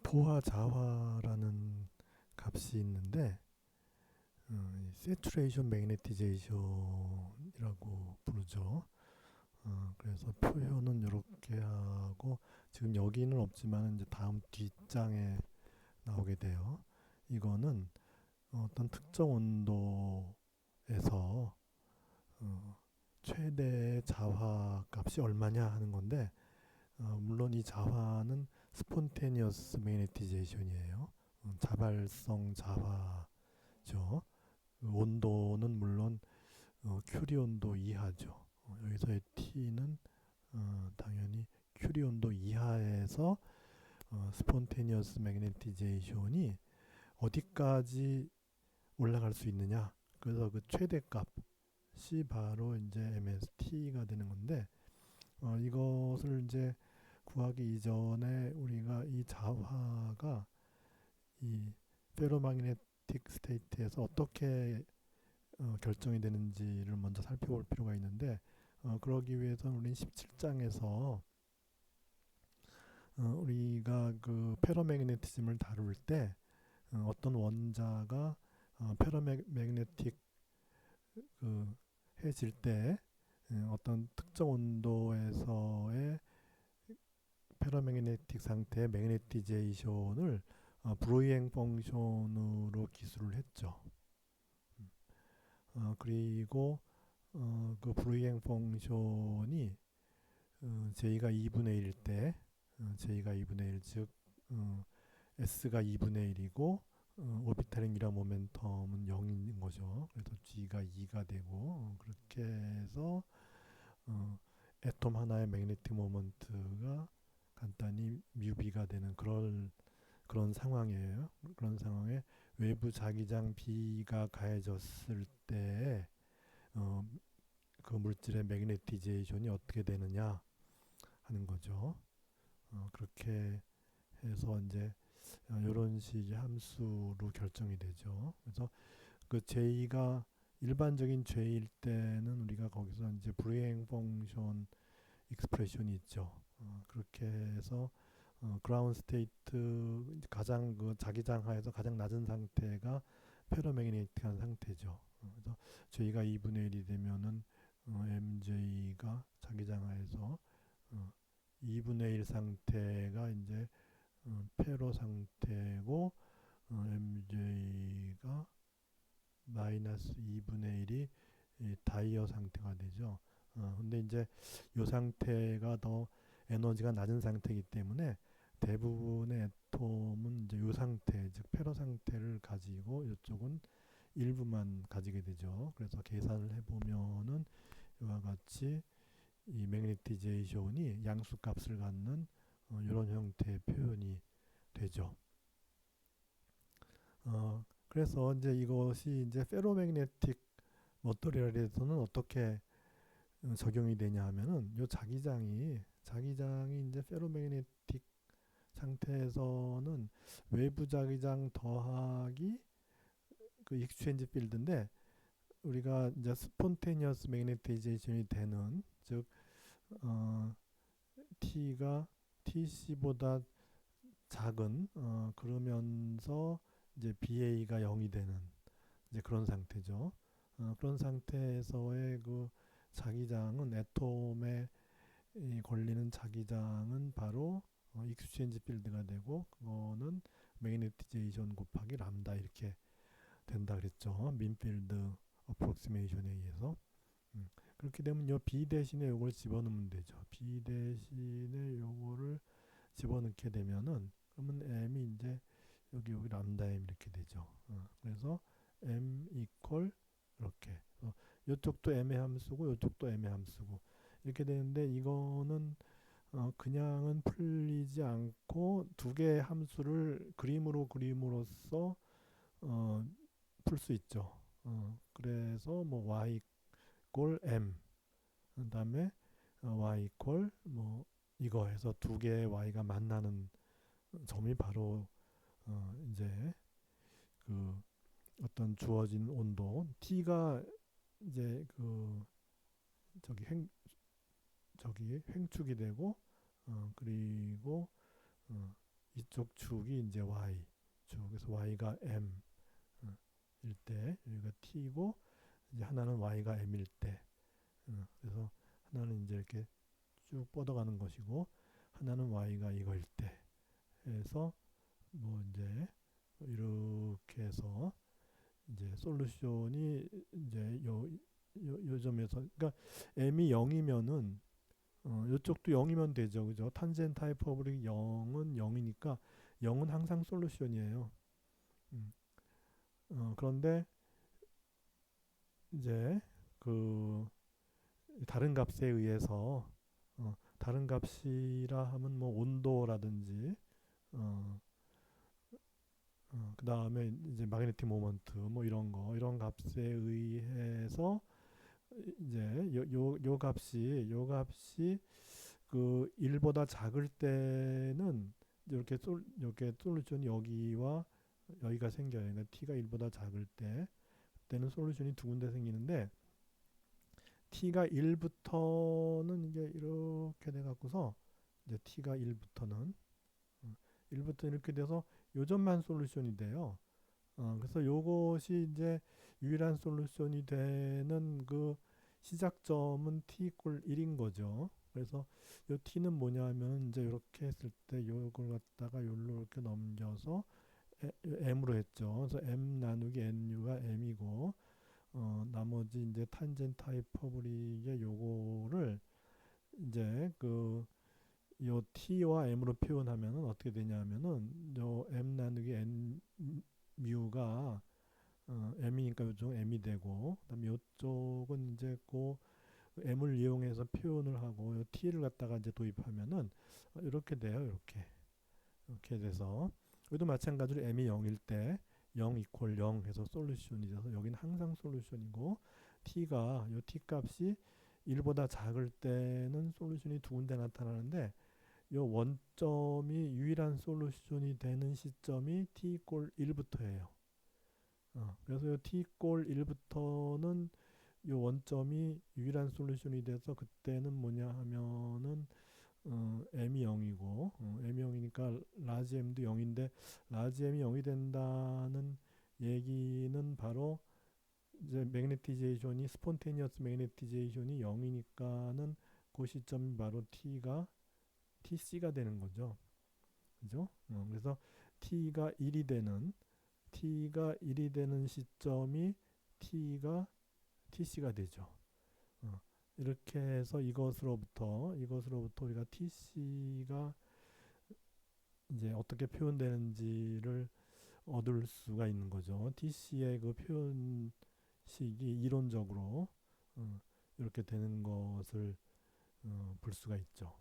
포화 자화라는 값이 있는데 이 세츄레이션 매그네티제이션이라고 부르죠. 그래서 표현은 이렇게 하고 지금 여기는 없지만 이제 다음 뒷장에 나오게 돼요. 이거는 어떤 특정 온도에서 최대 자화 값이 얼마냐 하는 건데 물론 이 자화는 스폰테니어스 매그네티제이션이에요. 자발성 자화죠. 그 온도는 물론 큐리 온도 이하죠. 여기서의 T는 당연히 큐리 온도 이하에서 스폰테니어스 매그네티제이션이 어디까지 올라갈 수 있느냐. 그래서 그 최대값이 바로 이제 MST가 되는 건데 이것을 이제 구하기 이전에 우리가 이 자화가 이 페로마그네틱 스테이트에서 어떻게 결정이 되는지를 먼저 살펴볼 필요가 있는데 그러기 위해서는 우리는 17장에서 우리가 그 페로매그네티즘을 다룰 때 어떤 원자가 페로매그네틱 그 해질 때 어떤 특정 온도에서의 페로매그네틱 상태의 매그네티제이션을 브로이행 펑션으로 기술을 했죠. 그리고 그 브로이행 펑션이 J가 2분의 1일 때 J가 2분의 1, 즉 S가 2분의 1이고 오비탈의 미라 모멘텀은 0인 거죠. 그래서 G가 2가 되고 그렇게 해서 애톰 하나의 매그네틱 모먼트가 간단히 뮤비가 되는 그런 상황이에요. 그런 상황에 외부 자기장 B가 가해졌을 때 그 물질의 매그네티제이션이 어떻게 되느냐 하는 거죠. 그렇게 해서 이제 이런 식의 함수로 결정이 되죠. 그래서 그 J가 일반적인 J일 때는 우리가 거기서 이제 브레잉 펑션 익스프레션이 있죠. 그렇게 해서 그라운드 스테이트 가장 그 자기장 하에서 가장 낮은 상태가 페로매그네틱한 상태죠. 그래서 J가 2분의 1이 되면은 MJ가 자기장 하에서 2분의 1 상태가 이제 페로 상태고 MJ가 마이너스 2분의 1이 다이어 상태가 되죠. 근데 이제 이 상태가 더 에너지가 낮은 상태이기 때문에 대부분의 애톰은 이제 이 상태, 즉 페로 상태를 가지고 이쪽은 일부만 가지게 되죠. 그래서 계산을 해보면은 이와 같이 이 매그네티제이션이 양수값을 갖는 이런 형태의 표현이 되죠. 그래서 이제 이것이 이제 페로매그네틱 머터리얼에서는 어떻게 적용이 되냐 하면은 요 자기장이 이제 페로매그네틱 상태에서는 외부 자기장 더하기 그 익스체인지 필드인데 우리가 이제 스폰테니어스 매그네티제이션이 되는 즉 T가 TC보다 작은 그러면서 이제 BA가 0이 되는 이제 그런 상태죠. 그런 상태에서의 그 자기장은 애톰에 걸리는 자기장은 바로 익스체인지 필드가 되고 그거는 매그네티제이션 곱하기 람다 이렇게 된다 그랬죠. 민필드 어프록시메이션에 의해서. 그렇게 되면 요 B 대신에 요걸 집어넣으면 되죠. B 대신에 요거를 집어넣게 되면은 그러면 M이 이제 여기 람다 M 이렇게 되죠. 그래서 M 이퀄 이렇게 이쪽도 M의 함수고 이쪽도 M의 함수고 이렇게 되는데 이거는 그냥은 풀리지 않고 두 개의 함수를 그림으로 그림으로써 풀 수 있죠. 그래서 뭐 y 꼴 m 그다음에 y 꼴 뭐 이거 해서 두 개의 y가 만나는 점이 바로 이제 그 어떤 주어진 온도 t가 이제 그 저기 횡축이 되고 그리고 이쪽 축이 이제 y 축. 그래서 y가 m 일 때, 여기가 t고 이제 하나는 y가 m일 때. 그래서 하나는 이제 이렇게 쭉 뻗어가는 것이고 하나는 y가 이거일 때 해서 뭐 이제 이렇게 해서 이제 솔루션이 이제 요 점에서, 그러니까 m이 0이면은 이쪽도 0이면 되죠, 그죠? 탄젠트 하이퍼볼릭 0은 0이니까 0은 항상 솔루션이에요. 그런데 이제 그 다른 값에 의해서 다른 값이라 하면 뭐 온도라든지 그 다음에 이제 마그네틱 모먼트 뭐 이런 값에 의해서 이제 요 값이 그 1보다 작을 때는 이렇게 솔루션이 여기와 여기가 생겨요. 그러니까 t가 1보다 작을 때는 솔루션이 두 군데 생기는데 t가 1부터는 이게 이렇게 돼 갖고서 이제 t가 1부터 이렇게 돼서 요 점만 솔루션이 돼요. 그래서 요것이 이제 유일한 솔루션이 되는 그 시작점은 t 이퀄 1인 거죠. 그래서 요 t는 뭐냐면 이제 이렇게 했을 때 요걸 갖다가 요로 이렇게 넘겨서 m으로 했죠. 그래서 m 나누기 nu가 m이고 나머지 이제 탄젠트 하이퍼볼릭의 요거를 이제 그 요 t와 m으로 표현하면은 어떻게 되냐면은 요 m 나누기 n 뮤가 m이니까 요쪽 m이 되고 그다음에 요쪽은 이제 그 m을 이용해서 표현을 하고 요 t를 갖다가 이제 도입하면은 이렇게 돼요. 이렇게 돼서 여기도 마찬가지로 m이 0일 때 0 이퀄 0 해서 솔루션이 돼서 여기는 항상 솔루션이고 t가 요 t 값이 1보다 작을 때는 솔루션이 두 군데 나타나는데 요 원점이 유일한 솔루션이 되는 시점이 t 이퀄 1부터예요. 그래서 요 t 이퀄 1부터는 요 원점이 유일한 솔루션이 돼서 그때는 뭐냐 하면은 m이 0이고 m이 0이니까 라지 m도 0인데 라지 m이 0이 된다는 얘기는 바로 이제 매그네티제이션이 스폰테니어스 매그네티제이션이 0이니까는 그 시점이 바로 tc가 되는 거죠. 그죠? 그래서 t가 1이 되는 시점이 tc가 되죠. 이렇게 해서 이것으로부터 우리가 tc가 이제 어떻게 표현되는지를 얻을 수가 있는 거죠. tc의 그 표현식이 이론적으로 이렇게 되는 것을 볼 수가 있죠.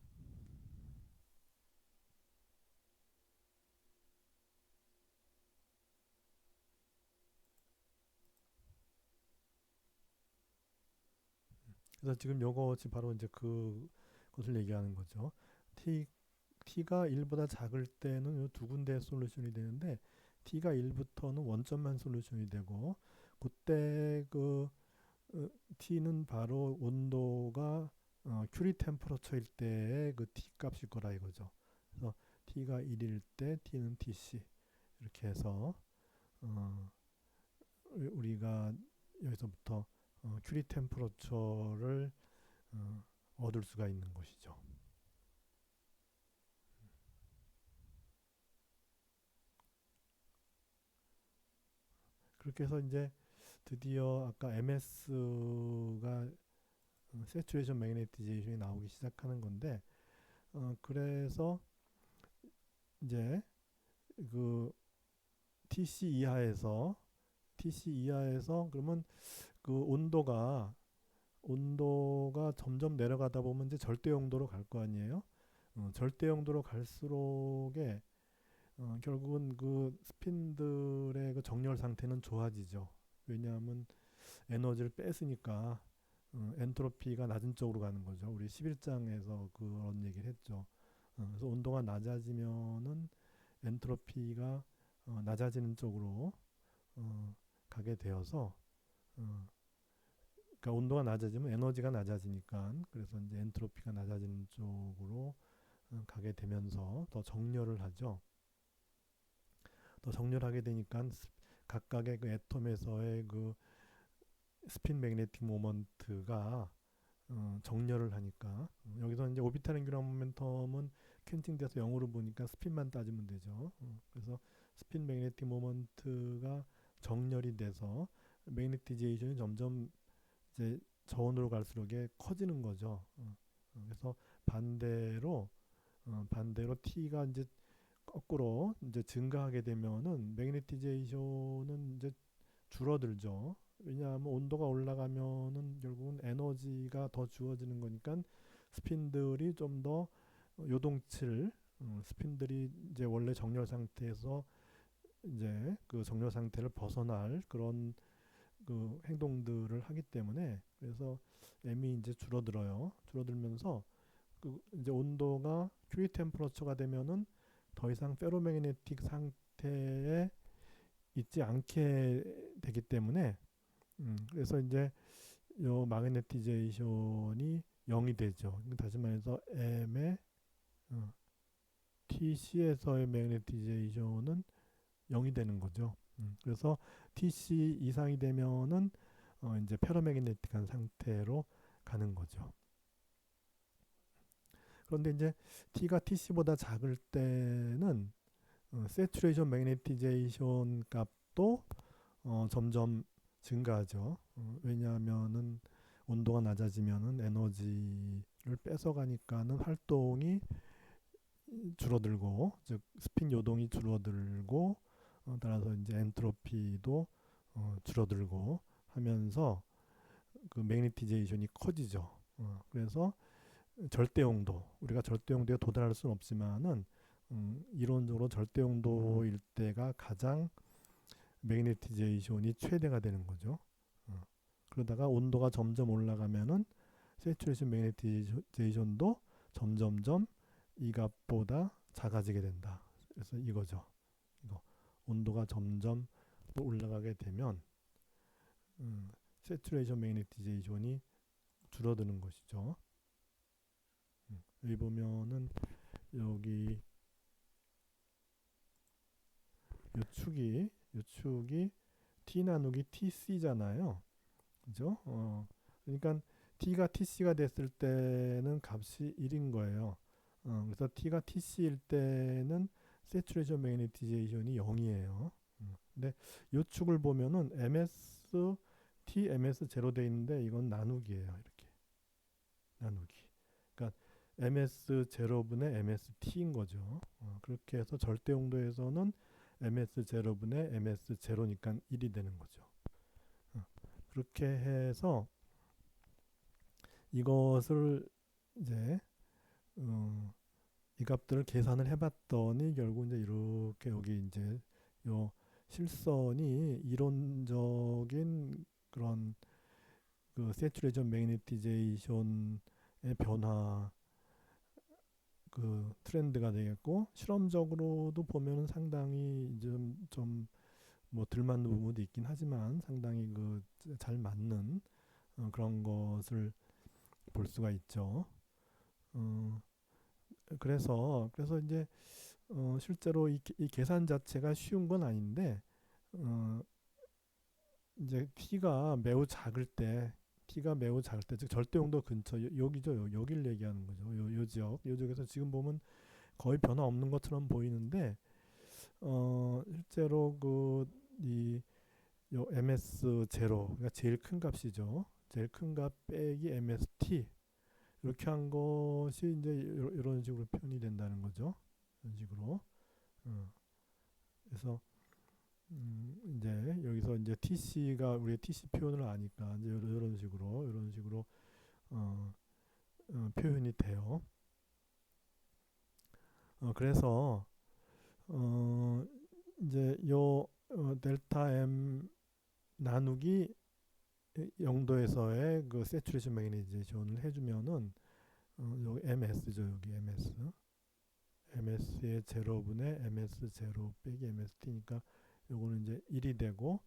그래서 지금 요것이 바로 이제 그것을 얘기하는 거죠. t가 1보다 작을 때는 요 두 군데 솔루션이 되는데 t가 1부터는 원점만 솔루션이 되고 그때 t는 바로 온도가 큐리 템퍼러처일 때의 그 t 값일 거라 이거죠. 그래서 t가 1일 때 t는 tc 이렇게 해서 우리가 여기서부터 큐리 템퍼러처를 얻을 수가 있는 것이죠. 그렇게 해서 이제 드디어 아까 MS가 세츄레이션 매그네티제이션이 나오기 시작하는 건데 그래서 이제 그 TC 이하에서 그러면 그 온도가 점점 내려가다 보면 이제 절대 용도로 갈 거 아니에요. 절대 용도로 갈수록에 결국은 그 스핀들의 그 정렬 상태는 좋아지죠. 왜냐하면 에너지를 뺐으니까 엔트로피가 낮은 쪽으로 가는 거죠. 우리 11장에서 그런 얘기를 했죠. 그래서 온도가 낮아지면은 엔트로피가 낮아지는 쪽으로 가게 되어서 그러니까 온도가 낮아지면 에너지가 낮아지니까 그래서 이제 엔트로피가 낮아지는 쪽으로 가게 되면서 더 정렬을 하죠. 더 정렬하게 되니까 각각의 그 애톰에서의 그 스핀 매그네틱 모먼트가 정렬을 하니까 여기서 이제 오비탈 앵귤러 모멘텀은 캔팅돼서 0으로 보니까 스핀만 따지면 되죠. 그래서 스핀 매그네틱 모먼트가 정렬이 돼서 매그네티제이션이 점점 이제 저온으로 갈수록 커지는 거죠. 그래서 반대로 반대로 T가 이제 거꾸로 이제 증가하게 되면은 매그네티제이션은 이제 줄어들죠. 왜냐하면 온도가 올라가면은 결국은 에너지가 더 주어지는 거니까 스핀들이 좀 더 요동칠 스핀들이 이제 원래 정렬 상태에서 이제 그 정렬 상태를 벗어날 그런 그 행동들을 하기 때문에 그래서 M이 이제 줄어들어요. 줄어들면서 그 이제 온도가 큐리 템퍼러처가 되면은 더 이상 페로매그네틱 상태에 있지 않게 되기 때문에 그래서 이제 요 마그네티제이션이 0이 되죠. 다시 말해서 M의 TC에서의 매그네티제이션은 0이 되는 거죠. 그래서 TC 이상이 되면은 이제 페로매그네틱한 상태로 가는 거죠. 그런데 이제 T가 TC보다 작을 때는 세츄레이션 매그네티제이션 값도 점점 증가하죠. 왜냐하면은 온도가 낮아지면은 에너지를 뺏어가니까는 활동이 줄어들고 즉 스핀 요동이 줄어들고 따라서 이제 엔트로피도 줄어들고 하면서 그 매그네티제이션이 커지죠. 그래서 절대 용도 우리가 절대 용도에 도달할 수는 없지만은 이론적으로 절대 용도일 때가 가장 매그네티제이션이 최대가 되는 거죠. 그러다가 온도가 점점 올라가면은 세츄레이션 매그네티제이션도 점점점 이 값보다 작아지게 된다. 그래서 이거죠. 이거 온도가 점점 올라가게 되면 세츄레이션 매그네티제이션이 줄어드는 것이죠. 여기 보면은 여기 요 축이 T 나누기 TC잖아요. 그죠? 그러니까 T가 TC가 됐을 때는 값이 1인 거예요. 그래서 T가 TC일 때는 세츄레이션 매그네티제이션이 0이에요. 근데 요 축을 보면은 MS T MS 제로 돼 있는데 이건 나누기예요. 이렇게 나누기. 그러니까 MS 제로분의 MS T인 거죠. 그렇게 해서 절대 용도에서는 MS 제로분의 MS 제로니까 1이 되는 거죠. 그렇게 해서 이것을 이제 이 값들을 계산을 해봤더니 결국 이제 이렇게 여기 이제 요 실선이 이론적인 그런 그 세츄레이션 매그네티제이션의 변화 그 트렌드가 되겠고 실험적으로도 보면은 상당히 좀뭐 덜 맞는 부분도 있긴 하지만 상당히 그 잘 맞는 그런 것을 볼 수가 있죠. 어, 그래서 이제 실제로 이 계산 자체가 쉬운 건 아닌데 어, 이제 t가 매우 작을 때 즉 절대 용도 근처 여기죠. 여기를 얘기하는 거죠. 요 지역에서 지금 보면 거의 변화 없는 것처럼 보이는데 실제로 그이 요 ms 제로 그러니까 제일 큰 값이죠. 제일 큰 값 빼기 mst 이렇게 한 것이 이제 이런 식으로 표현이 된다는 거죠. 이런 식으로. 그래서 이제 여기서 이제 TC가 우리 TC 표현을 아니까 이제 이런 식으로 어, 표현이 돼요. 그래서 이제 요 델타 M 나누기 0도에서의 그 세츄레이션 매그네티제이션을 해주면은 여기 MS죠. 여기 MS의 제로분의 MS 제로 빼기 MST니까 요거는 이제 1이 되고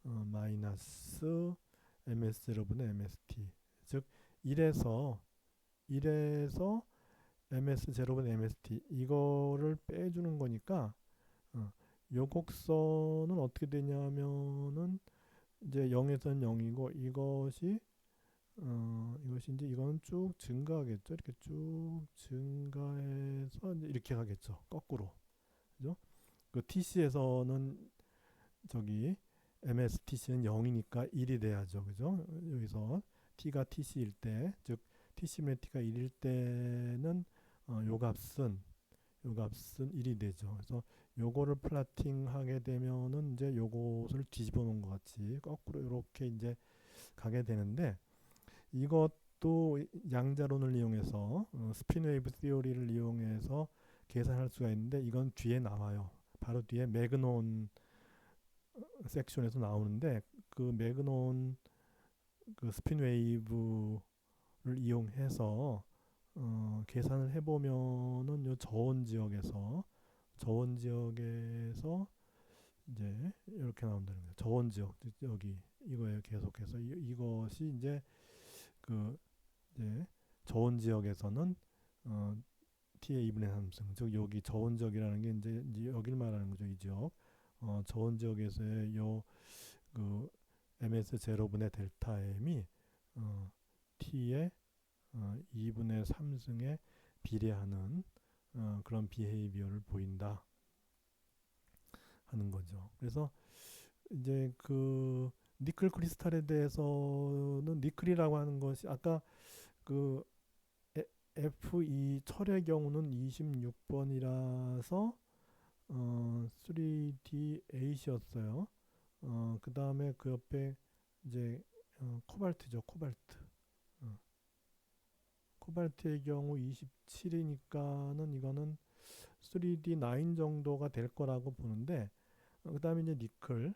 마이너스 MS 제로분의 MST 즉 1에서 MS 제로분의 MST 이거를 빼주는 거니까 요 곡선은 어떻게 되냐면은 이제 0에서는 0이고 이것이 이제 이거는 쭉 증가하겠죠. 이렇게 쭉 증가해서 이제 이렇게 가겠죠. 거꾸로. 그죠? 그 TC에서는 저기 MSTC는 0이니까 1이 돼야죠. 그죠? 여기서 T가 TC일 때, 즉 TC분의 T가 1일 때는 요 값은 1이 되죠. 그래서 요거를 플라팅하게 되면은 이제 요것을 뒤집어 놓은 것 같이 거꾸로 이렇게 이제 가게 되는데, 이것도 양자론을 이용해서 스핀 웨이브 시오리를 이용해서 계산할 수가 있는데, 이건 뒤에 나와요. 바로 뒤에 매그논 섹션에서 나오는데, 그 매그논 그 스핀 웨이브를 이용해서 계산을 해보면은 요 저온 지역에서 이제 이렇게 나온다는 거예요. 저온 지역 여기 이거에 계속해서 이것이 이제 그 이제 저온 지역에서는 어, T의 2분의 3승, 즉 여기 저온 지역이라는 게 이제 여길 말하는 거죠. 이 지역. 저온 지역에서의 요그 ms 제로분의 델타 m이 T의 2분의 3승에 비례하는 그런 비헤이비어를 보인다 하는 거죠. 그래서 이제 그 니클 크리스탈에 대해서는 니클이라고 하는 것이 아까 그 F2 철의 경우는 26번이라서 3D8이었어요. 그 다음에 그 옆에 이제 코발트죠. 어, 코발트의 경우 27이니까는 이거는 3D9 정도가 될 거라고 보는데, 그 다음에 이제 니클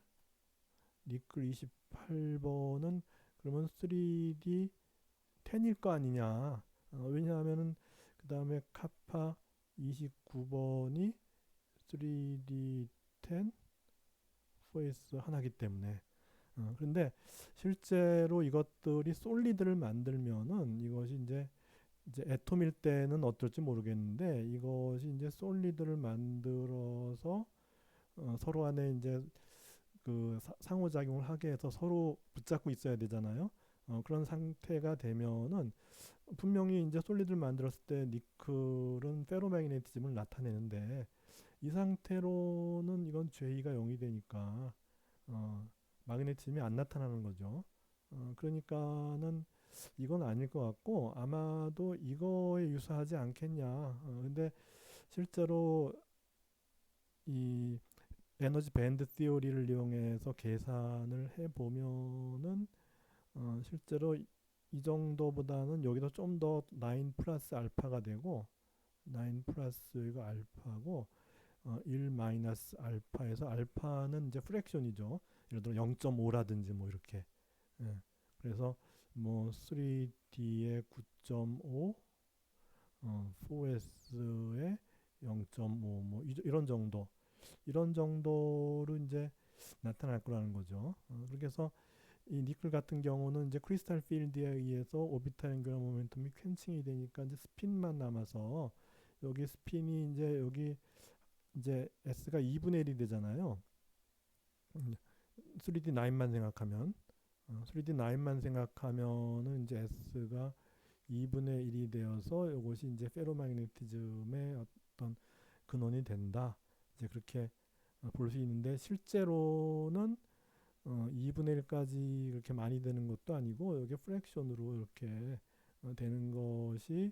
28번은 그러면 3D 10일 거 아니냐. 왜냐하면은 그 다음에 카파 29번이 3D 10 4S 하나기 때문에. 그런데 실제로 이것들이 솔리드를 만들면은 이것이 이제 애톰일 때는 어떨지 모르겠는데, 이것이 이제 솔리드를 만들어서 서로 안에 이제 그 상호작용을 하게 해서 서로 붙잡고 있어야 되잖아요. 그런 상태가 되면은 분명히 이제 솔리드를 만들었을 때 니클은 페로매그네티즘을 나타내는데, 이 상태로는 이건 J가 0이 되니까 마그네티즘이 안 나타나는 거죠. 그러니까는 이건 아닐 것 같고 아마도 이거에 유사하지 않겠냐. 근데 실제로 이 에너지 밴드 티오리를 이용해서 계산을 해 보면은 실제로 이 정도보다는 여기도 좀 더 9 플러스 알파가 되고, 9 플러스 이거 알파고 1 마이너스 알파에서 알파는 이제 프랙션이죠. 예를 들어 0.5라든지 뭐 이렇게. 예. 그래서 뭐 3D의 9.5, 4S의 0.5, 뭐 이런 정도, 이런 정도로 이제 나타날 거라는 거죠. 그렇게 해서 이 니클 같은 경우는 이제 크리스탈 필드에 의해서 오비탈 앵귤러 모멘텀이 캔칭이 되니까 이제 스핀만 남아서, 여기 스핀이 이제 여기 이제 S가 2분의 1이 되잖아요. 3D9만 생각하면 3D9만 생각하면은 이제 S가 2분의 1이 되어서 이것이 이제 페로마그네티즘의 어떤 근원이 된다. 이제 그렇게 볼 수 있는데, 실제로는 2분의 1까지 그렇게 많이 되는 것도 아니고 여기 프랙션으로 이렇게 되는 것이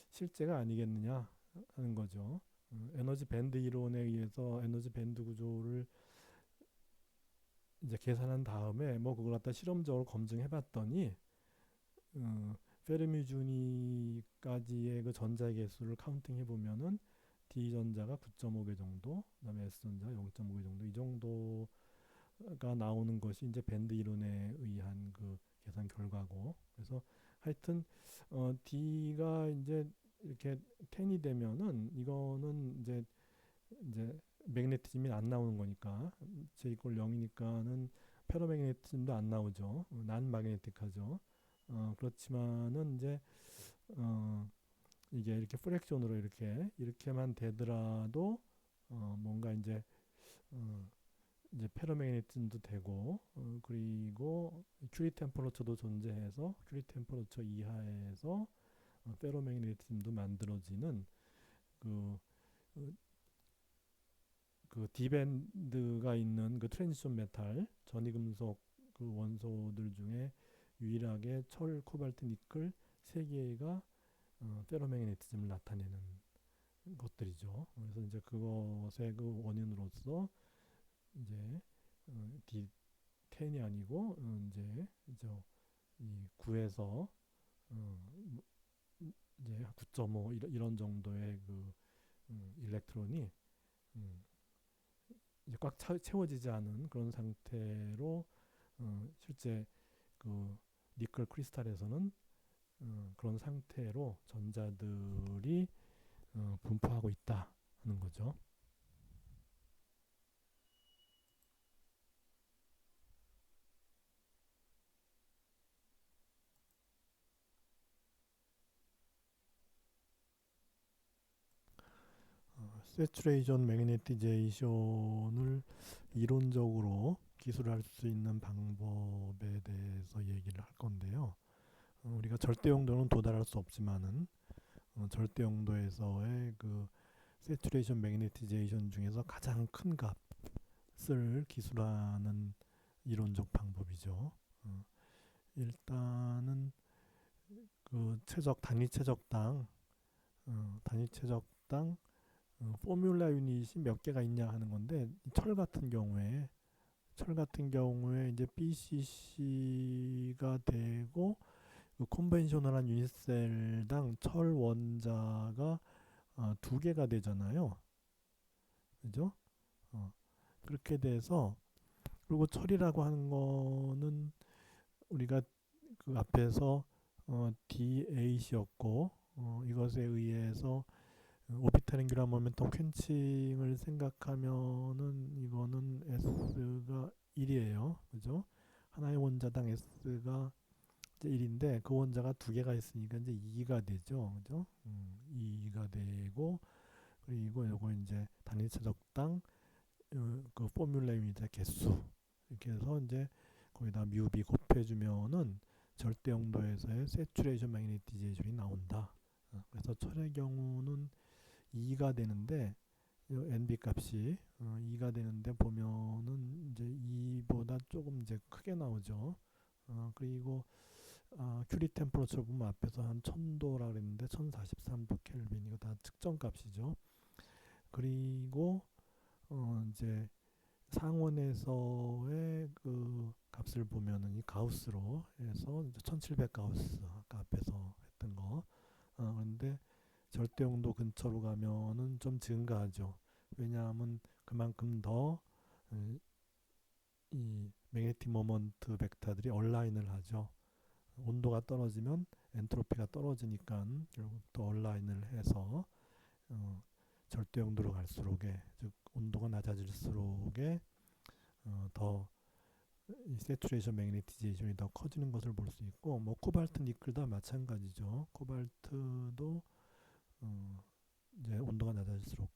실제가 아니겠느냐 하는 거죠. 에너지 밴드 이론에 의해서 에너지 밴드 구조를 이제 계산한 다음에 뭐 그걸 갖다 실험적으로 검증해 봤더니 페르미 주니까지의 그 전자 개수를 카운팅해 보면은 D 전자가 9.5개 정도, 그다음에 S 전자가 0.5개 정도, 이 정도가 나오는 것이 이제 밴드 이론에 의한 그 계산 결과고. 그래서 하여튼 D가 이제 이렇게 10이 되면은 이거는 이제 매그네티즘이 안 나오는 거니까, J 이퀄 0이니까는 페로매그네티즘도 안 나오죠. 난 마그네틱하죠. 그렇지만은 이제 이게 이렇게 프랙션으로 이렇게만 되더라도 뭔가 이제 어, 이제 페로매그네티즘도 되고 그리고 큐리 템퍼러처도 존재해서 큐리 템퍼러처 이하에서 페로매그네티즘도 만들어지는 그, 그, 그 디밴드가 있는 그 트랜지션 메탈 전이금속 그 원소들 중에 유일하게 철, 코발트, 니켈 세 개가 페로매그네티즘을 나타내는 것들이죠. 그래서 이제 그것의 그 원인으로서 이제 D10이 아니고 이제 이 9에서 이제 9.5 이런 정도의 그 일렉트론이 음, 이제 꽉 채워지지 않은 그런 상태로 실제 그 니켈 크리스탈에서는 그런 상태로 전자들이 분포하고 있다 하는 거죠. 세츄레이션 매그네티제이션을 이론적으로 기술할 수 있는 방법에 대해서 얘기를 할 건데요. 우리가 절대 용도는 도달할 수 없지만은 절대 용도에서의 그 세츄레이션 매그네티제이션 중에서 가장 큰 값을 기술하는 이론적 방법이죠. 일단은 그 최적 단위 최적당 단위 최적당 포뮬라 유닛이 몇 개가 있냐 하는 건데 철 같은 경우에 이제 BCC가 되고 그 컨벤셔널한 유닛셀당 철 원자가 두 개가 되잖아요. 그죠? 어, 그렇게 돼서 그리고 철이라고 하는 거는 우리가 그 앞에서 D8이었고 이것에 의해서 오비탈 앵귤러 모멘텀 퀸칭을 생각하면은 이거는 S가 1이에요. 그죠? 하나의 원자당 S가 이제 1인데 그 원자가 두 개가 있으니까 이제 2가 되죠. 그죠? 2가 되고 그리고 요거 이제 단위차적당 그 포뮬라 유닛의 개수 이렇게 해서 이제 거기다 뮤비 곱해주면은 절대 용도에서의 세츄레이션 매그네티제이션이 나온다. 그래서 철의 경우는 2가 되는데 NB 값이 2가 되는데 보면은 이제 2보다 조금 이제 크게 나오죠. 그리고 큐리 템퍼러처 보면 앞에서 한 1000도라 그랬는데 1043도 켈빈 이거 다 측정 값이죠. 그리고 이제 상원에서의 그 값을 보면은 이 가우스로 해서 1700 가우스 아까 앞에서 했던 거. 그런데 절대 용도 근처로 가면은 좀 증가하죠. 왜냐하면 그만큼 더 이 매그네틱 모먼트 벡터들이 얼라인을 하죠. 온도가 떨어지면 엔트로피가 떨어지니까 결국 또 얼라인을 해서 어, 절대 용도로 갈수록에 즉 온도가 낮아질수록에 더 세츄레이션 매그네티제이션이 더 커지는 것을 볼 수 있고 뭐 코발트 니켈 다 마찬가지죠. 코발트도 어, 이제 온도가 낮아질수록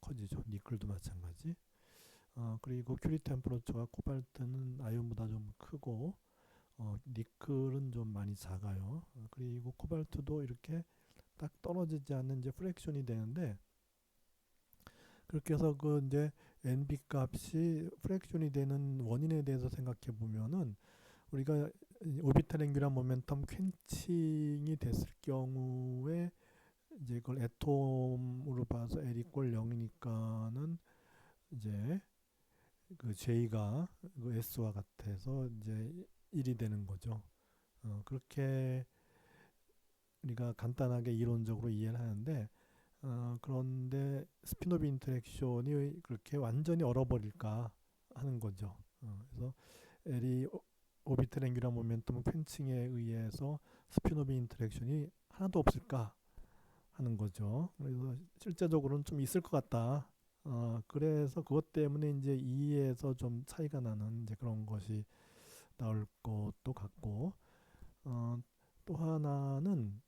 커지죠. 니켈도 마찬가지. 그리고 큐리 템퍼러처가 코발트는 아연보다 좀 크고 니켈은 좀 많이 작아요. 그리고 코발트도 이렇게 딱 떨어지지 않는 이제 프랙션이 되는데 그렇게 해서 그 이제 NB 값이 프랙션이 되는 원인에 대해서 생각해 보면은 우리가 오비탈 앵귤러 모멘텀 퀸칭이 됐을 경우에 이제 그걸 애톰으로 봐서 L 이꼴 0이니까는 이제 그 J가 그 S와 같아서 이제 1이 되는 거죠. 그렇게 우리가 간단하게 이론적으로 이해를 하는데 그런데 스피노비 인터랙션이 그렇게 완전히 얼어버릴까 하는 거죠. 그래서 L이 오비탈 앵귤러 모멘텀 퀸칭에 의해서 스피노비 인터랙션이 하나도 없을까 하는 거죠. 그래서 실제적으로는 좀 있을 것 같다. 그래서 그것 때문에 이제 2에서 좀 차이가 나는 이제 그런 것이 나올 것도 같고, 어, 또 하나는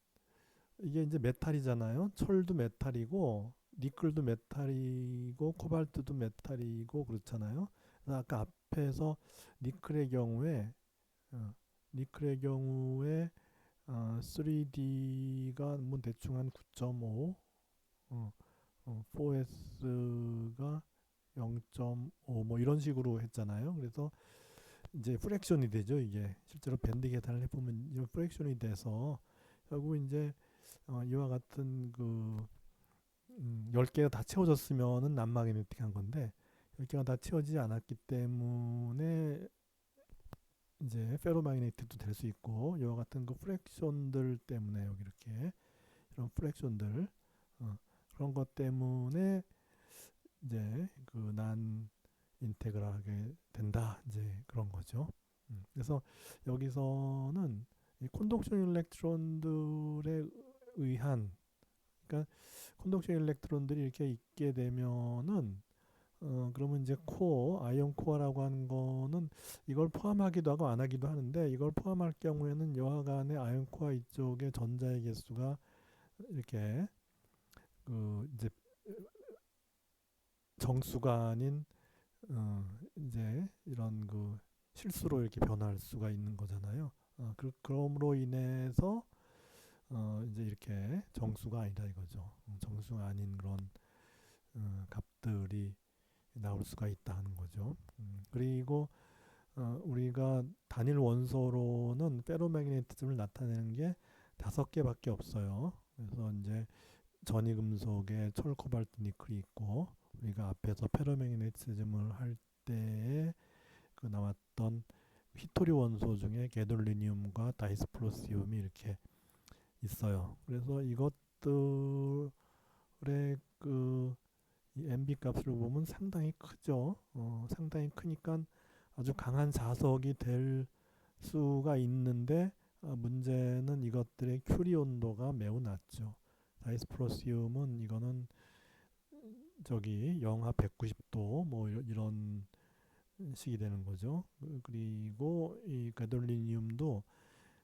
이게 이제 메탈이잖아요. 철도 메탈이고 니켈도 메탈이고 코발트도 메탈이고 그렇잖아요. 그래서 아까 앞에서 니켈의 경우에 어, 니켈의 경우에 3D가 뭐 대충 한 9.5, 4S가 0.5 뭐 이런 식으로 했잖아요. 그래서 이제 프랙션이 되죠. 이게 실제로 밴드 계산을 해보면 이 프랙션이 돼서 결국 이제 이와 같은 그 10개가 다 채워졌으면은 난마그네틱한 건데 10개가 다 채워지지 않았기 때문에 이제 페로마그네틱도 될 수 있고 이와 같은 그 프랙션들 때문에 여기 이렇게 이런 프랙션들 어, 그런 것 때문에 이제 그 난 인테그랄하게 된다 이제 그런 거죠. 그래서 여기서는 이 콘덕션 일렉트론들에 의한 그러니까 콘덕션 일렉트론들이 이렇게 있게 되면은 그러면 이제 코어, 아이언 코어라고 하는 거는 이걸 포함하기도 하고 안 하기도 하는데 이걸 포함할 경우에는 여하간의 아이언 코어 이쪽에 전자의 개수가 이렇게 그 이제 정수가 아닌 이제 이런 그 실수로 이렇게 변할 수가 있는 거잖아요. 그럼으로 인해서 이제 이렇게 정수가 아니다 이거죠. 정수가 아닌 그런 값들이 나올 수가 있다 하는 거죠. 그리고 우리가 단일 원소로는 페로매그네티즘을 나타내는 게 5개밖에 없어요. 그래서 이제 전이금속에 철, 코발트, 니켈이 있고 우리가 앞에서 페로매그네티즘을 할 때에 그 나왔던 히토리 원소 중에 게돌리늄과 다이스플로시움이 이렇게 있어요. 그래서 이것들의 그 이 MB 값을 보면 상당히 크죠. 상당히 크니까 아주 강한 자석이 될 수가 있는데 문제는 이것들의 큐리 온도가 매우 낮죠. 다이스프로시움은 이거는 저기 영하 190도 뭐 이런 식이 되는 거죠. 그리고 이 가돌리늄도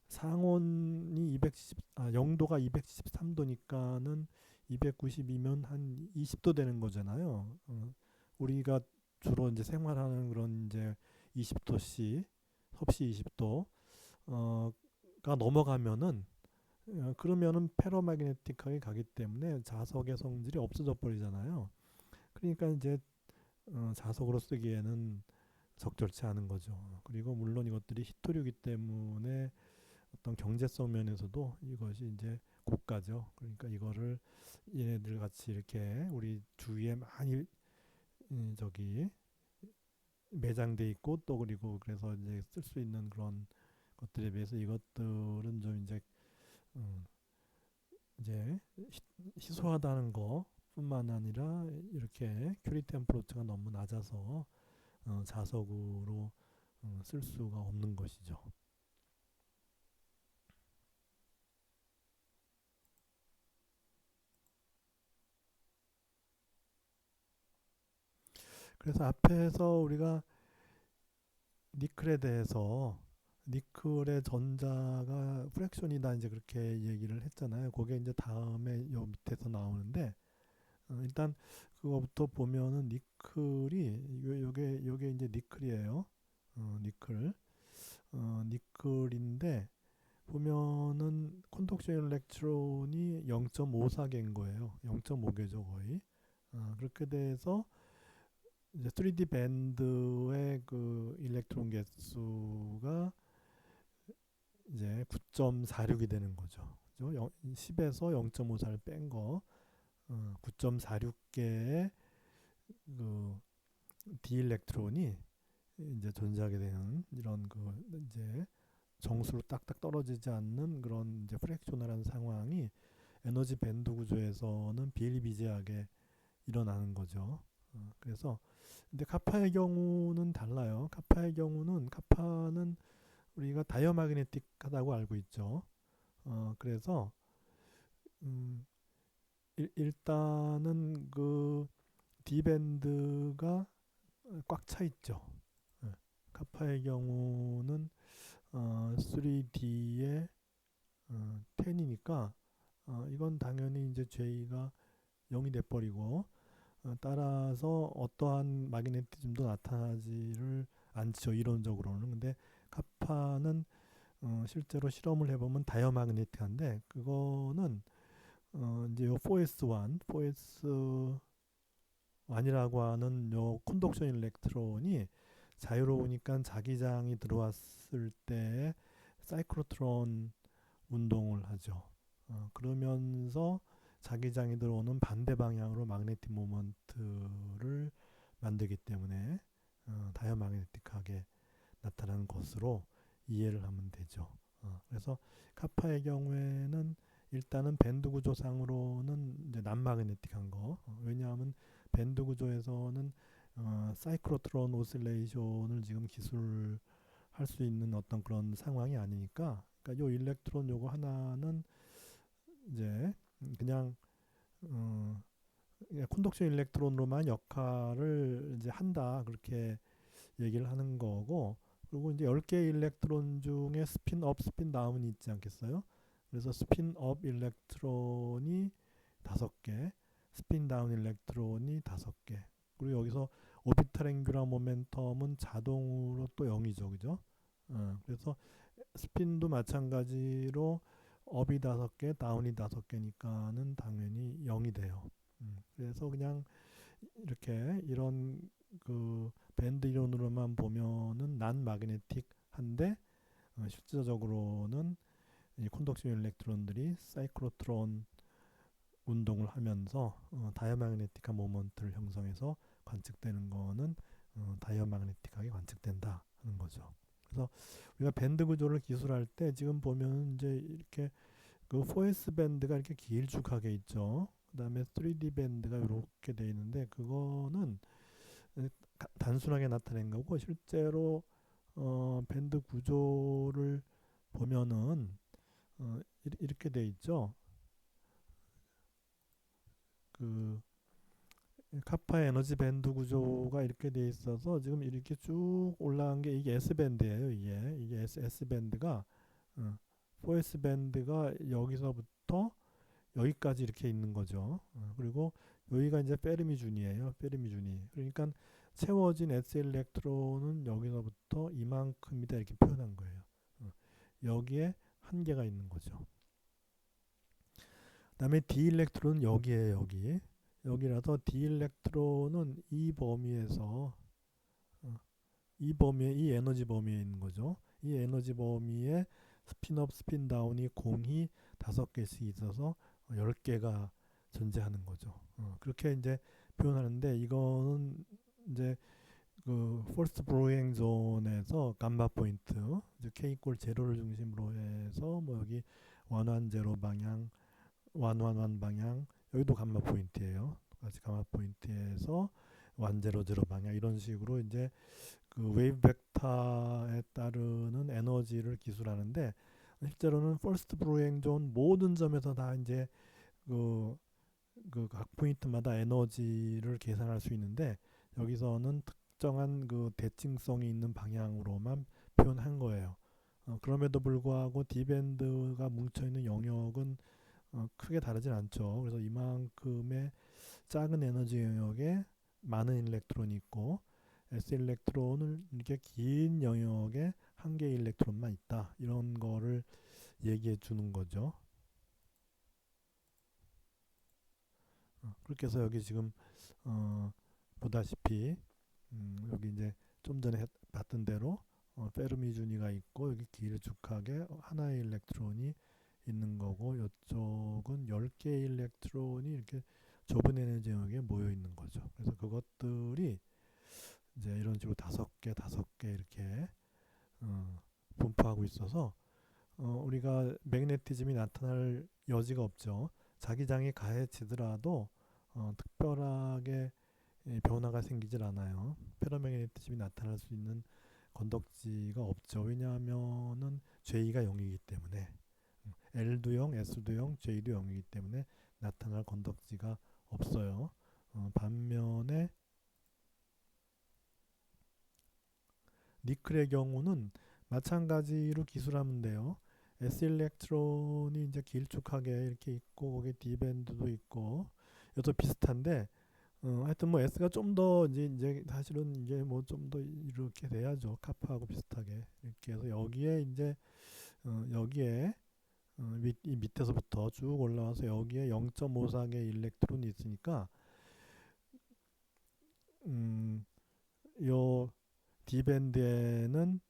상온이 0도가 273도니까는 290이면 한 20도 되는 거잖아요. 우리가 주로 이제 생활하는 그런 이제 20도씨, 섭씨 20도 가 넘어가면은 그러면은 페로마그네틱하게 가기 때문에 자석의 성질이 없어져 버리잖아요. 그러니까 이제 자석으로 쓰기에는 적절치 않은 거죠. 그리고 물론 이것들이 히토류이기 때문에 어떤 경제성 면에서도 이것이 이제 고가죠. 그러니까 이거를 얘네들 같이 이렇게 우리 주위에 많이 저기 매장돼 있고 또 그리고 그래서 이제 쓸 수 있는 그런 것들에 비해서 이것들은 좀 음, 이제 희소하다는 거뿐만 아니라 이렇게 큐리 템퍼러처가 너무 낮아서 자석으로 쓸 수가 없는 것이죠. 그래서 앞에서 우리가 니클에 대해서 니클의 전자가 프랙션이다 이제 그렇게 얘기를 했잖아요. 그게 이제 다음에 요 밑에서 나오는데 일단 그거부터 보면은 니클이 요게 이제 니클이에요. 니클. 니클인데 보면은 콘덕션 일렉트론이 0.54개인 거예요. 0.5개죠 거의. 그렇게 돼서 이제 3D 밴드의 그 일렉트론 개수가 이제 9.46이 되는 거죠. 그죠? 10에서 0.54를 뺀 거, 9.46개의 그 D 일렉트론이 이제 존재하게 되는 이런 그 이제 정수로 딱딱 떨어지지 않는 그런 이제 프랙셔널한 상황이 에너지 밴드 구조에서는 비일비재하게 일어나는 거죠. 그래서 근데 카파의 경우는 달라요. 카파는 우리가 다이어마그네틱하다고 알고 있죠. 그래서 음, 일단은 그 D밴드가 꽉 차 있죠. 예. 카파의 경우는 3D의 10이니까 이건 당연히 이제 J가 0이 돼버리고 따라서 어떠한 마그네티즘도 나타나지를 않죠, 이론적으로는. 근데 카파는 실제로 실험을 해보면 다이어마그네틱한데, 그거는 이제 요 4S1, 4S1이라고 하는 요 콘덕션 일렉트론이 자유로우니까 자기장이 들어왔을 때 사이클로트론 운동을 하죠. 그러면서 자기장이 들어오는 반대 방향으로 magnetic 모먼트를 만들기 때문에 다이어마그네틱하게 나타나는 것으로 이해를 하면 되죠. 그래서 카파의 경우에는 일단은 밴드 구조상으로는 이제 난마그네틱한 거. 왜냐하면 밴드 구조에서는 사이클로트론 오실레이션을 지금 기술할 수 있는 어떤 그런 상황이 아니니까, 그러니까 요 일렉트론 요거 하나는 이제 그냥 그냥 콘덕션 일렉트론으로만 역할을 이제 한다, 그렇게 얘기를 하는 거고, 그리고 이제 10개의 일렉트론 중에 스핀업, 스핀다운이 있지 않겠어요? 그래서 스핀업 일렉트론이 5개, 스핀다운 일렉트론이 5개. 그리고 여기서 오비탈 앵귤러 모멘텀은 자동으로 또 0이죠. 그죠? 그래서 스핀도 마찬가지로 업이 5개, 다운이 5개니까는 당연히 0이 돼요. 그래서 그냥 이렇게 이런 그 밴드 이론으로만 보면은 난 마그네틱한데, 실제적으로는 이 콘덕션 일렉트론들이 사이클로트론 운동을 하면서 다이어마그네틱한 모먼트를 형성해서 관측되는 거는 다이어마그네틱하게 관측된다 하는 거죠. 그래서 우리가 밴드 구조를 기술할 때 지금 보면 이제 이렇게 그 4S 밴드가 이렇게 길쭉하게 있죠. 그다음에 3D 밴드가 이렇게 돼 있는데, 그거는 단순하게 나타낸 거고, 실제로 밴드 구조를 보면은 이렇게 돼 있죠. 그 카파 에너지 밴드 구조가 이렇게 돼 있어서 지금 이렇게 쭉 올라간 게 이게 S 밴드예요. 이게 S 밴드가 4S 밴드가 여기서부터 여기까지 이렇게 있는 거죠. 그리고 여기가 이제 페르미준이에요. 페르미준이. 그러니까 채워진 S 일렉트론은 여기서부터 이만큼이다, 이렇게 표현한 거예요. 여기에 한 개가 있는 거죠. 그다음에 D 일렉트론은 여기에요. 여기라서 D 일렉트론은 이 범위에서 이 에너지 범위에 있는 거죠. 이 에너지 범위에 스핀업, 스핀다운이 공이 5개씩 있어서 10개가 존재하는 거죠. 그렇게 이제 표현하는데, 이거는 이제 그 포스트 브로잉 존에서 감마 포인트, K 이퀄 제로를 중심으로 해서 뭐 여기 원완 제로 방향, 완완완 방향, 여기도 감마 포인트예요. 똑같이 감마 포인트에서 완 제로 제로 방향, 이런 식으로 이제 그 웨이브 벡터에 따르는 에너지를 기술하는데, 실제로는 퍼스트 브로잉 존 모든 점에서 다 이제 그 각 포인트마다 에너지를 계산할 수 있는데, 여기서는 특정한 그 대칭성이 있는 방향으로만 표현한 거예요. 그럼에도 불구하고 D밴드가 뭉쳐있는 영역은 크게 다르진 않죠. 그래서 이만큼의 작은 에너지 영역에 많은 일렉트론이 있고, S 일렉트론을 이렇게 긴 영역에 한 개의 일렉트론만 있다, 이런 거를 얘기해 주는 거죠. 그렇게 해서 여기 지금 보다시피 여기 이제 좀 전에 봤던 대로 페르미준위가 있고, 여기 길쭉하게 하나의 일렉트론이 있는 거고, 이쪽은 10개의 일렉트론이 이렇게 좁은 에너지 영역에 모여 있는 거죠. 그래서 그것들이 이제 이런 식으로 5개 이렇게 분포하고 있어서 우리가 매그네티즘이 나타날 여지가 없죠. 자기장이 가해지더라도 특별하게 변화가 생기질 않아요. 페러매그네티즘이 나타날 수 있는 건덕지가 없죠. 왜냐하면은 J가 0이기 때문에, L도 0, S도 0, J도 0이기 때문에 나타날 건덕지가 없어요. 반면에 니클의 경우는 마찬가지로 기술하면 돼요. S 일렉트론이 이제 길쭉하게 이렇게 있고, 거기에 D 밴드도 있고, 이것도 비슷한데 하여튼 뭐 S가 좀 더 이제 사실은 이게 뭐 좀 더 이렇게 돼야죠. 카파하고 비슷하게 이렇게 해서 여기에 이제 여기에 이 밑에서부터 쭉 올라와서 여기에 0.54개 일렉트론이 있으니까 요 D밴드에는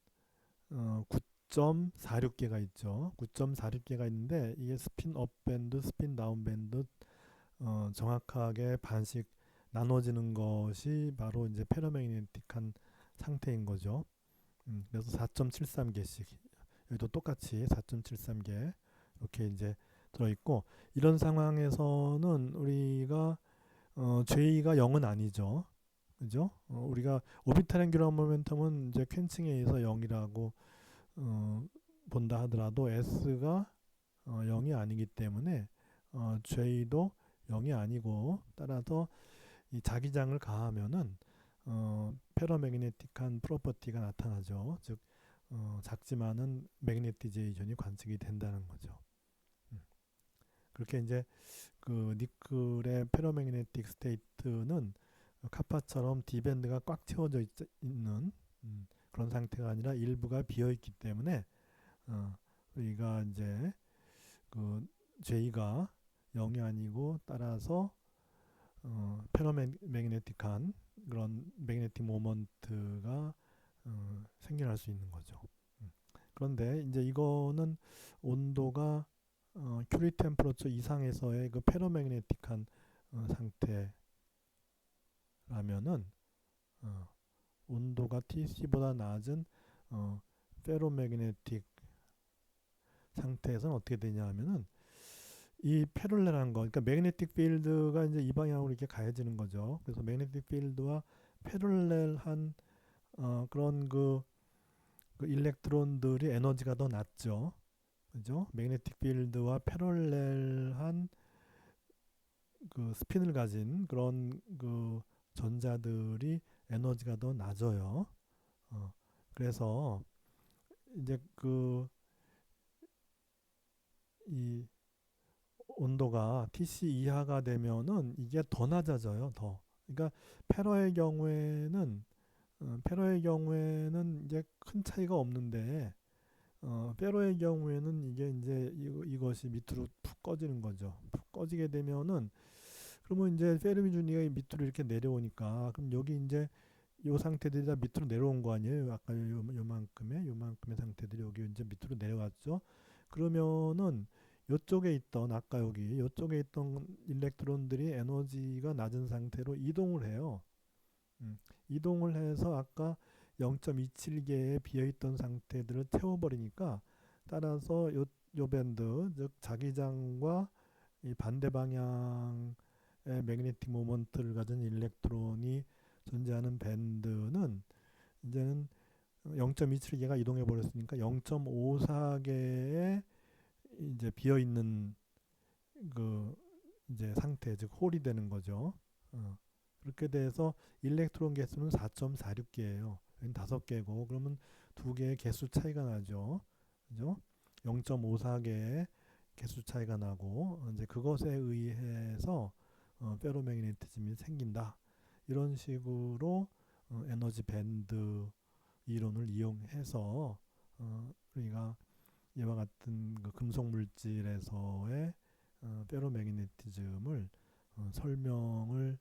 9.46개가 있죠. 9.46개가 있는데 이게 스핀 업 밴드, 스핀 다운 밴드 정확하게 반씩 나눠지는 것이 바로 이제 페르맹네틱한 상태인 거죠. 그래서 4.73개씩 여기도 똑같이 4.73개 이렇게 이제 들어있고 이런 상황에서는 우리가 J가 0은 아니죠. 그죠? 우리가 오비탈 앵귤러 모멘텀은 이제 퀸층에 의해서 0이라고 본다 하더라도 S가 0이 아니기 때문에 J도 0이 아니고 따라서 이 자기장을 가하면은 페러매그네틱한 프로퍼티가 나타나죠. 즉 작지만은 매그네티제이션이 관측이 된다는 거죠. 그렇게 이제 그 니클의 페러매그네틱 스테이트는 카파처럼 D밴드가 꽉 채워져 있는 그런 상태가 아니라 일부가 비어 있기 때문에 우리가 이제 그 J가 0이 아니고 따라서 페러매그네틱한 그런 매그네틱 모먼트가 생겨날 수 있는 거죠. 그런데 이제 이거는 온도가 큐리 템퍼러처 이상에서의 그 페러매그네틱한 상태라면은 온도가 TC보다 낮은 페로매그네틱 상태에서는 어떻게 되냐 하면은 이 패럴렐한 거, 그러니까 매그네틱 필드가 이제 이 방향으로 이렇게 가해지는 거죠. 그래서 매그네틱 필드와 패럴렐한 그런 그 일렉트론들이 에너지가 더 낮죠. 그죠? 매그네틱 필드와 패럴렐한 그 스핀을 가진 그런 그 전자들이 에너지가 더 낮아요. 그래서 이제 그 이 온도가 TC 이하가 되면은 이게 더 낮아져요. 더. 그러니까 페러의 경우에는 페러의 경우에는 이제 큰 차이가 없는데 페로의 경우에는 이게 이제 이것이 밑으로 푹 꺼지는 거죠. 푹 꺼지게 되면은 그러면 이제 페르미 준위가 밑으로 이렇게 내려오니까 그럼 여기 이제 요 상태들이 다 밑으로 내려온 거 아니에요? 아까 요만큼의 상태들이 여기 이제 밑으로 내려갔죠. 그러면은 요쪽에 있던 아까 여기 요쪽에 있던 일렉트론들이 에너지가 낮은 상태로 이동을 해요. 이동을 해서 아까 0.27개의 비어있던 상태들을 채워버리니까 따라서 요 밴드 즉 자기장과 이 반대 방향의 매그네틱 모먼트를 가진 일렉트론이 존재하는 밴드는 이제는 0.27개가 이동해 버렸으니까 0.54개의 이제 비어 있는 그 이제 상태 즉 홀이 되는 거죠. 그렇게 돼서 일렉트론 개수는 4.46개예요. 여기는 5개고 그러면 두 개의 개수 차이가 나죠. 그죠? 0.54개의 개수 차이가 나고 이제 그것에 의해서 페로매그네티즘이 생긴다. 이런 식으로 에너지 밴드 이론을 이용해서 우리가 이와 같은 그 금속 물질에서의 페로매그네티즘을 설명을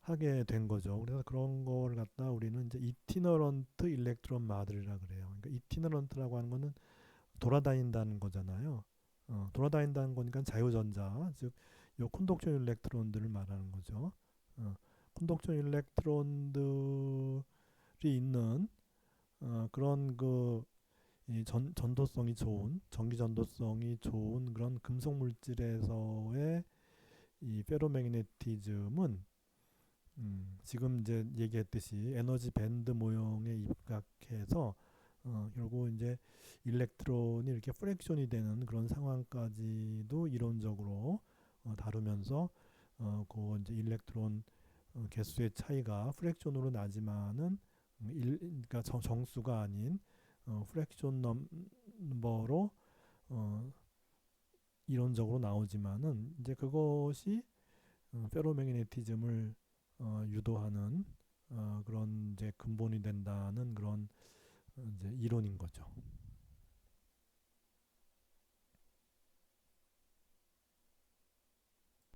하게 된 거죠. 그래서 그런 걸 갖다 우리는 이제 이티너런트 일렉트론 마들이라 그래요. 그러니까 이티너런트라고 하는 거는 돌아다닌다는 거잖아요. 돌아다닌다는 거니까 자유전자, 즉 요 콘덕션 일렉트론들을 말하는 거죠. 콘덕션 일렉트론들이 있는 그런 이 전도성이 좋은 전기 전도성이 좋은 그런 금속 물질에서의 이 페로매그네티즘은 지금 이제 얘기했듯이 에너지 밴드 모형에 입각해서 결국 이제 일렉트론이 이렇게 프랙션이 되는 그런 상황까지도 이론적으로 다루면서 그 이제 일렉트론 개수의 차이가 프랙션으로 나지만은 그러니까 정수가 아닌 프랙션 넘버로 이론적으로 나오지만은 이제 그것이 페로매그네티즘을 유도하는 그런 이제 근본이 된다는 그런 이제 이론인 거죠.